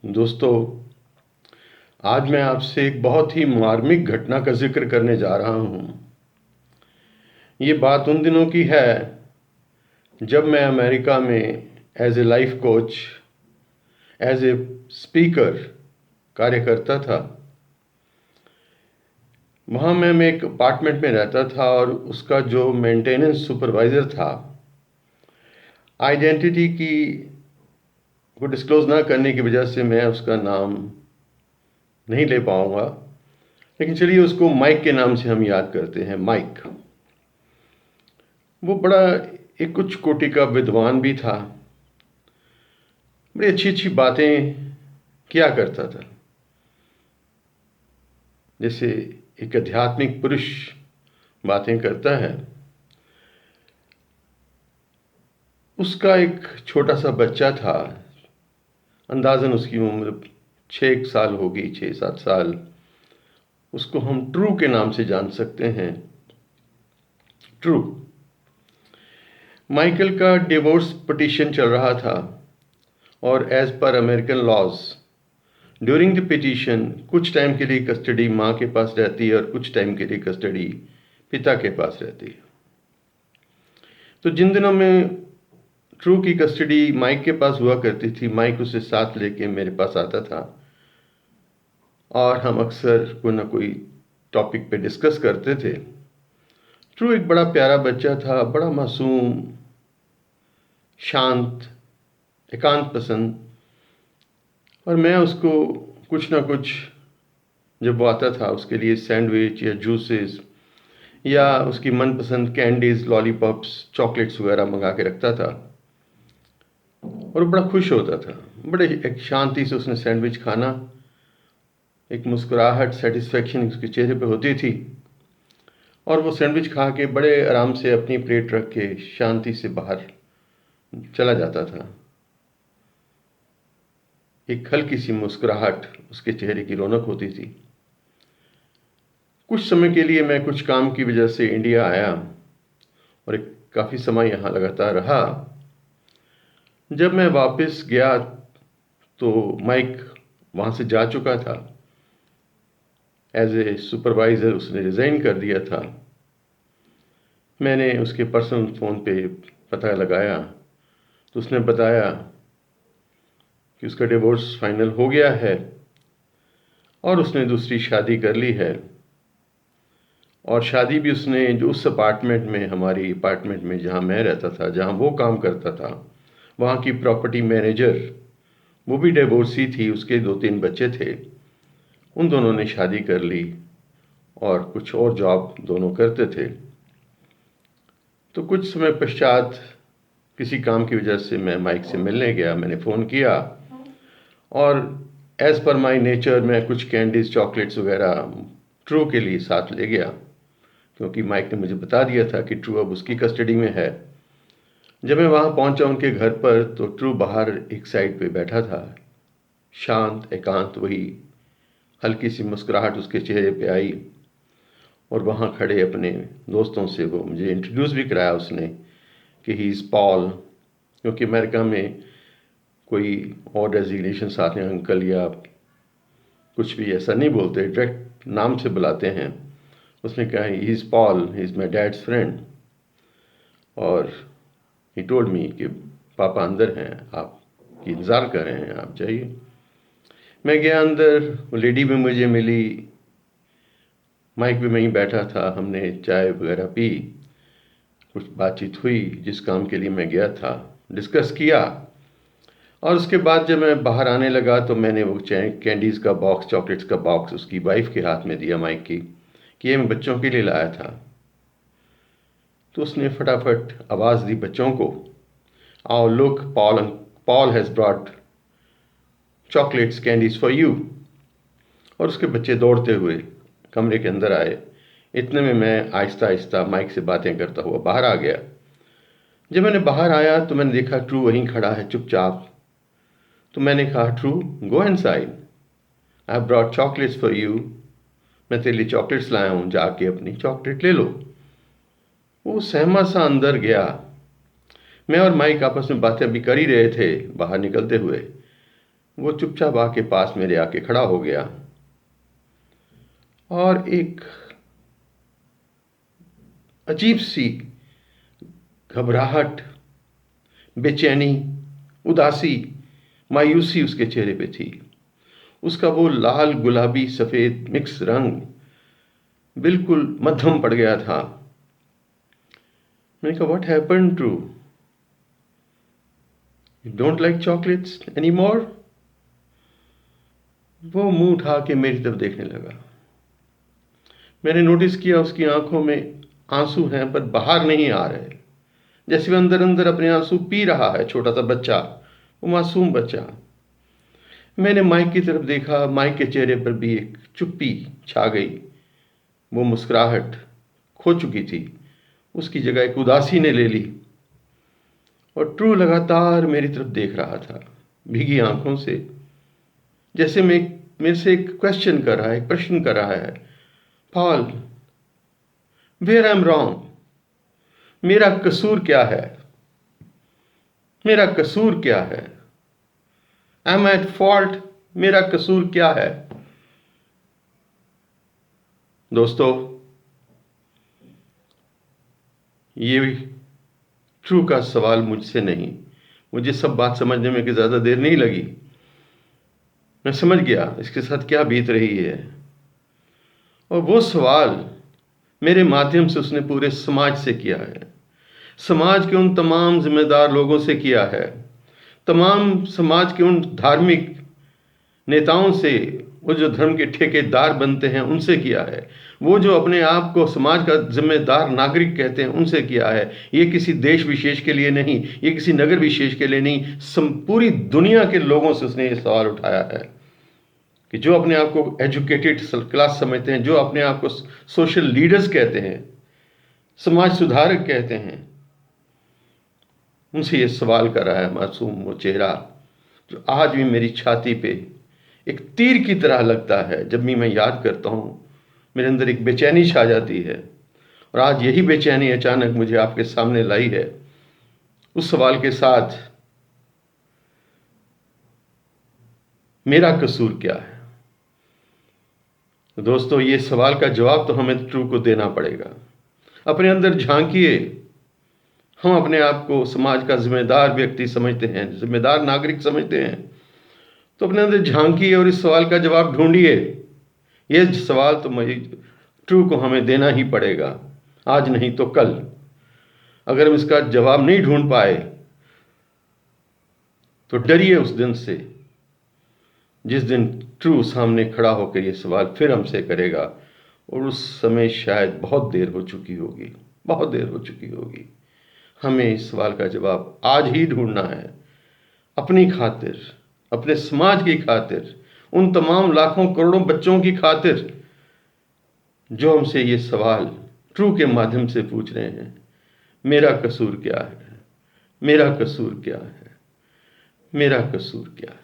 दोस्तों, आज मैं आपसे एक बहुत ही मार्मिक घटना का ज़िक्र करने जा रहा हूँ। ये बात उन दिनों की है जब मैं अमेरिका में as a life coach, as a speaker कार्य करता था। वहाँ मैं एक अपार्टमेंट में रहता था और उसका जो मेंटेनेंस सुपरवाइज़र था, आइडेंटिटी को डिस्क्लोज़ ना करने की वजह से मैं उसका नाम नहीं ले पाऊँगा, लेकिन चलिए उसको माइक के नाम से हम याद करते हैं, माइक। वो बड़ा एक उच्च कोटि का विद्वान भी था। बड़ी अच्छी-अच्छी बातें किया करता था। जैसे एक आध्यात्मिक पुरुष बातें करता है। उसका एक छोटा-सा बच्चा था, अंदाज़न उसकी उम्र 6 साल होगी, 6-7 साल। उसको हम ट्रू के नाम से जान सकते हैं, ट्रू। माइकल का डिवोर्स पिटीशन चल रहा था और as per American laws during the petition कुछ टाइम के लिए कस्टडी माँ के पास रहती है और कुछ टाइम के लिए कस्टडी पिता के पास रहती है। तो जिन दिनों में ट्रू की कस्टडी माइक के पास हुआ करती थी, माइक उसे साथ लेके मेरे पास आता था और हम अक्सर कोई ना कोई टॉपिक पे डिस्कस करते थे। ट्रू एक बड़ा प्यारा बच्चा था, बड़ा मासूम, शांत, एकांत पसंद। और मैं उसको कुछ ना कुछ जब वो आता था उसके लिए सैंडविच या जूसेस या उसकी मनपसंद कैंडीज, लॉलीपॉप्स, चॉकलेट्स वगैरह मंगा के रखता था और वो बड़ा खुश होता था। बड़े एक शांति से उसने सैंडविच खाना, एक मुस्कुराहट, सेटिस्फेक्शन उसके चेहरे पे होती थी और वो सैंडविच खा के बड़े आराम से अपनी प्लेट रख के शांति से बाहर चला जाता था। एक हल्की सी मुस्कुराहट उसके चेहरे की रौनक होती थी। कुछ समय के लिए मैं कुछ काम की वजह से इंडिया आया और एक काफ़ी समय यहाँ लगातार रहा। जब मैं वापस गया तो माइक वहाँ से जा चुका था। एज ए सुपरवाइज़र उसने रिज़ाइन कर दिया था। मैंने उसके पर्सनल फ़ोन पे पता लगाया तो उसने बताया कि उसका डिवोर्स फाइनल हो गया है और उसने दूसरी शादी कर ली है। और शादी भी उसने जो उस अपार्टमेंट में, हमारी अपार्टमेंट में जहाँ मैं रहता था, जहाँ वो काम करता था, वहाँ की प्रॉपर्टी मैनेजर, वो भी डिवोर्सी थी, उसके 2-3 बच्चे थे। उन दोनों ने शादी कर ली और कुछ और जॉब दोनों करते थे। तो कुछ समय पश्चात किसी काम की वजह से मैं माइक से मिलने गया। मैंने फ़ोन किया और एज़ पर माई नेचर मैं कुछ कैंडीज़, चॉकलेट्स वगैरह ट्रू के लिए साथ ले गया, क्योंकि माइक ने मुझे बता दिया था कि ट्रू अब उसकी कस्टडी में है। जब मैं वहाँ पहुँचा उनके घर पर तो ट्रू बाहर एक साइड पे बैठा था, शांत, एकांत। वही हल्की सी मुस्कुराहट उसके चेहरे पे आई और वहाँ खड़े अपने दोस्तों से वो मुझे इंट्रोड्यूस भी कराया उसने कि ही इज़ पॉल, क्योंकि अमेरिका में कोई और डेजिग्नेशन साथ में अंकल या कुछ भी ऐसा नहीं बोलते, डायरेक्ट नाम से बुलाते हैं। उसने कहा he is Paul, he is my dad's friend. और ही टोल्ड मी कि पापा अंदर हैं, आपकी इंतज़ार कर रहे हैं, आप जाइए। मैं गया अंदर, वो लेडी भी मुझे मिली, माइक भी वहीं बैठा था। हमने चाय वगैरह पी, कुछ बातचीत हुई, जिस काम के लिए मैं गया था डिस्कस किया। और उसके बाद जब मैं बाहर आने लगा तो मैंने वो कैंडीज़ का बॉक्स, चॉकलेट्स का बॉक्स उसकी वाइफ के हाथ में दिया, माइक की, कि ये मैं बच्चों के लिए लाया था। तो उसने फटाफट आवाज़ दी बच्चों को, आओ look, Paul has brought chocolates, candies for you. और उसके बच्चे दौड़ते हुए कमरे के अंदर आए। इतने में मैं आहिस्ता आहिस्ता माइक से बातें करता हुआ बाहर आ गया। जब मैंने बाहर आया तो मैंने देखा ट्रू वहीं खड़ा है चुपचाप। तो मैंने कहा, true, go inside, I have brought chocolates for you. मैं तेरे लिए चॉकलेट्स लाया हूँ, जाके अपनी चॉकलेट ले लो। वो सहमा सा अंदर गया। मैं और माइक आपस में बातें अभी कर ही रहे थे बाहर निकलते हुए वो चुपचाप आके पास मेरे आके खड़ा हो गया और एक अजीब सी घबराहट, बेचैनी, उदासी, मायूसी उसके चेहरे पे थी। उसका वो लाल गुलाबी सफेद मिक्स रंग बिल्कुल मध्यम पड़ गया था। मैंने कहा, what happened true, you don't like chocolates any more? वो मुंह उठा के मेरी तरफ देखने लगा। मैंने नोटिस किया उसकी आंखों में आंसू हैं पर बाहर नहीं आ रहे, जैसे वो अंदर अंदर अपने आंसू पी रहा है, छोटा सा बच्चा, वो मासूम बच्चा। मैंने माइक की तरफ देखा, माइक के चेहरे पर भी एक चुप्पी छा गई। वो मुस्कुराहट खो चुकी थी, उसकी जगह एक उदासी ने ले ली। और ट्रू लगातार मेरी तरफ देख रहा था भीगी आंखों से, जैसे मेरे से एक क्वेश्चन कर रहा है, एक प्रश्न कर रहा है, Paul, where I am wrong, मेरा कसूर क्या है, मेरा कसूर क्या है, एम एट फॉल्ट, मेरा कसूर क्या है? दोस्तों, ये ट्रू का सवाल मुझसे नहीं, मुझे सब बात समझने में कि ज़्यादा देर नहीं लगी। मैं समझ गया इसके साथ क्या बीत रही है। और वो सवाल मेरे माध्यम से उसने पूरे समाज से किया है, समाज के उन तमाम जिम्मेदार लोगों से किया है, तमाम समाज के उन धार्मिक नेताओं से, वो जो धर्म के ठेकेदार बनते हैं उनसे किया है, वो जो अपने आप को समाज का जिम्मेदार नागरिक कहते हैं उनसे किया है। ये किसी देश विशेष के लिए नहीं, ये किसी नगर विशेष के लिए नहीं, पूरी दुनिया के लोगों से उसने ये सवाल उठाया है कि जो अपने आप को एजुकेटेड क्लास समझते हैं, जो अपने आप को सोशल लीडर्स कहते हैं, समाज सुधारक कहते हैं, उनसे ये सवाल कर रहा है मासूम वो चेहरा, जो आज भी मेरी छाती पे एक तीर की तरह लगता है। जब भी मैं याद करता हूँ मेरे अंदर एक बेचैनी छा जाती है। और आज यही बेचैनी अचानक मुझे आपके सामने लाई है, उस सवाल के साथ, मेरा कसूर क्या है? तो दोस्तों, ये सवाल का जवाब तो हमें ट्रू को देना पड़ेगा। अपने अंदर झांकिए। हम अपने आप को समाज का जिम्मेदार व्यक्ति समझते हैं, जिम्मेदार नागरिक समझते हैं, तो अपने अंदर झांकिए और इस सवाल का जवाब ढूंढिए। ये सवाल तो ट्रू को हमें देना ही पड़ेगा, आज नहीं तो कल। अगर हम इसका जवाब नहीं ढूंढ पाए तो डरिए उस दिन से जिस दिन ट्रू सामने खड़ा होकर ये सवाल फिर हमसे करेगा, और उस समय शायद बहुत देर हो चुकी होगी, बहुत देर हो चुकी होगी। हमें इस सवाल का जवाब आज ही ढूंढना है, अपनी खातिर, अपने समाज की खातिर, उन तमाम लाखों करोड़ों बच्चों की खातिर जो हमसे ये सवाल ट्रू के माध्यम से पूछ रहे हैं, मेरा कसूर क्या है, मेरा कसूर क्या है, मेरा कसूर क्या है।